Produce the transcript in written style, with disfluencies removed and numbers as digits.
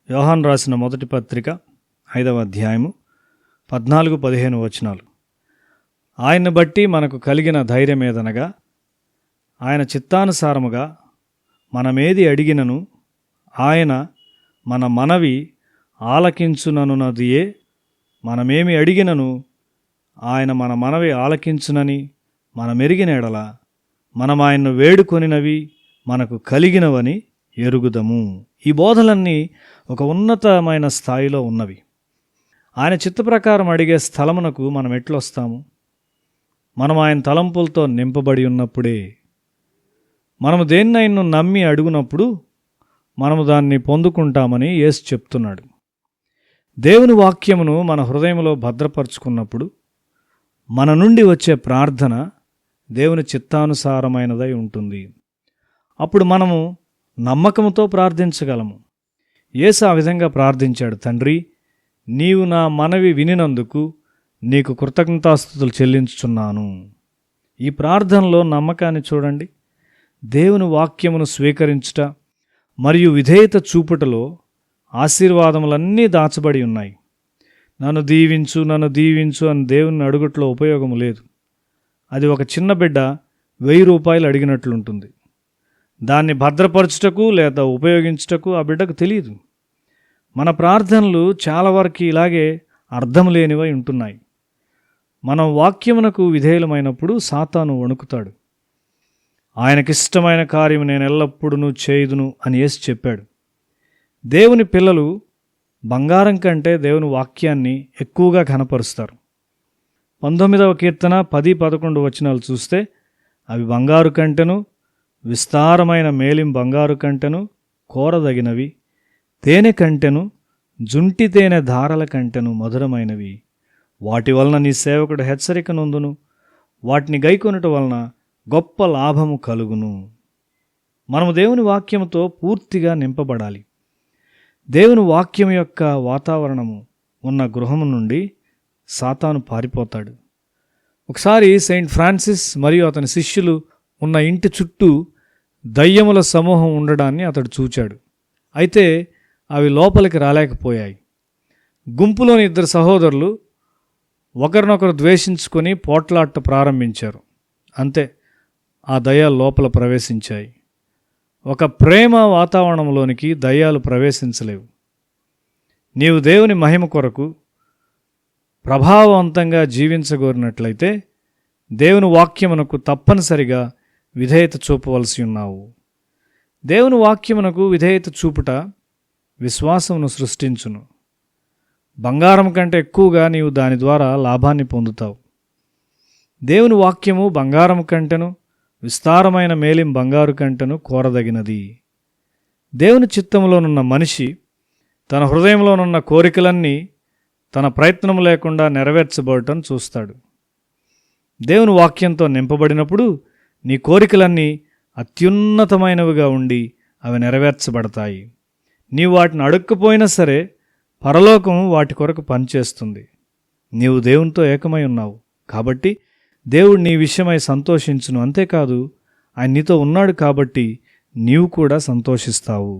యోహాను రాసిన మొదటి పత్రిక 5వ అధ్యాయము 14-15 వచనాలు. ఆయన్ని బట్టి మనకు కలిగిన ధైర్యమేదనగా, ఆయన చిత్తానుసారముగా మనమేది అడిగినను ఆయన మన మనవి ఆలకించుననున్నదియే. మనమేమి అడిగినను ఆయన మన మనవి ఆలకించునని మనమెరిగిన ఎడల మనం ఆయన్ను వేడుకొనినవి మనకు కలిగినవని ఎరుగుదము. ఈ బోధలన్నీ ఒక ఉన్నతమైన స్థాయిలో ఉన్నవి. ఆయన చిత్త ప్రకారం అడిగే స్థలమునకు మనం ఎట్లొస్తాము? మనం ఆయన తలంపులతో నింపబడి ఉన్నప్పుడే. మనము దేన్నైనా నమ్మి అడుగునప్పుడు మనము దాన్ని పొందుకుంటామని యేసు చెప్తున్నాడు. దేవుని వాక్యమును మన హృదయంలో భద్రపరుచుకున్నప్పుడు మన నుండి వచ్చే ప్రార్థన దేవుని చిత్తానుసారమైనదై ఉంటుంది. అప్పుడు మనము నమ్మకముతో ప్రార్థించగలము. యేసు ఆ విధంగా ప్రార్థించాడు. తండ్రి, నీవు నా మనవి వినినందుకు నీకు కృతజ్ఞతాస్తుతులు చెల్లించుచున్నాను. ఈ ప్రార్థనలో నమ్మకాన్ని చూడండి. దేవుని వాక్యమును స్వీకరించుట మరియు విధేయత చూపుటలో ఆశీర్వాదములన్నీ దాచబడి ఉన్నాయి. నన్ను దీవించు అని దేవుని అడుగుట్లో ఉపయోగము లేదు. అది ఒక చిన్న బిడ్డ 1000 రూపాయలు అడిగినట్లుంటుంది. దాన్ని భద్రపరచుటకు లేదా ఉపయోగించుటకు ఆ బిడ్డకు తెలియదు. మన ప్రార్థనలు చాలా వరకు ఇలాగే అర్థం లేనివై ఉంటున్నాయి. మనం వాక్యమునకు విధేయులమైనప్పుడు సాతాను వణుకుతాడు. ఆయనకిష్టమైన కార్యం నేను ఎల్లప్పుడూ చేయుదును అని యేసు చెప్పాడు. దేవుని పిల్లలు బంగారం కంటే దేవుని వాక్యాన్ని ఎక్కువగా కనపరుస్తారు. 19వ కీర్తన 10-11 వచనాలు చూస్తే, అవి బంగారు కంటెను, విస్తారమైన మేలిం బంగారు కంటెను కోరదగినవి, తేనె కంటెను, జుంటి తేనె ధారల కంటెను మధురమైనవి. వాటి వలన నీ సేవకుడు హెచ్చరిక నొందును, వాటిని గైకొనుట వలన గొప్ప లాభము కలుగును. మనము దేవుని వాక్యముతో పూర్తిగా నింపబడాలి. దేవుని వాక్యం యొక్క వాతావరణము ఉన్న గృహము నుండి సాతాను పారిపోతాడు. ఒకసారి సెయింట్ ఫ్రాన్సిస్ మరియు అతని శిష్యులు ఉన్న ఇంటి చుట్టూ దయ్యముల సమూహం ఉండడాన్ని అతడు చూచాడు. అయితే అవి లోపలికి రాలేకపోయాయి. గుంపులోని 2 సహోదరులు ఒకరినొకరు ద్వేషించుకొని పోట్లాట ప్రారంభించారు. అంతే, ఆ దయ్యాలు లోపల ప్రవేశించాయి. ఒక ప్రేమ వాతావరణంలోనికి దయ్యాలు ప్రవేశించలేవు. నీవు దేవుని మహిమ కొరకు ప్రభావవంతంగా జీవించగోరినట్లయితే దేవుని వాక్యమునకు తప్పనిసరిగా విధేయత చూపవలసి ఉన్నావు. దేవుని వాక్యమునకు విధేయత చూపుట విశ్వాసమును సృష్టించును. బంగారం కంటే ఎక్కువగా నీవు దాని ద్వారా లాభాన్ని పొందుతావు. దేవుని వాక్యము బంగారం కంటెను, విస్తారమైన మేలిం బంగారు కంటెను కోరదగినది. దేవుని చిత్తములోనున్న మనిషి తన హృదయంలోనున్న కోరికలన్నీ తన ప్రయత్నం లేకుండా నెరవేర్చబడటం చూస్తాడు. దేవుని వాక్యంతో నింపబడినప్పుడు నీ కోరికలన్నీ అత్యున్నతమైనవిగా ఉండి అవి నెరవేర్చబడతాయి. నీవు వాటిని అడుక్కపోయినా సరే పరలోకం వాటి కొరకు పనిచేస్తుంది. నీవు దేవునితో ఏకమై ఉన్నావు కాబట్టి దేవుడు నీ విషయమై సంతోషించును. అంతేకాదు, ఆయన నీతో ఉన్నాడు కాబట్టి నీవు కూడా సంతోషిస్తావు.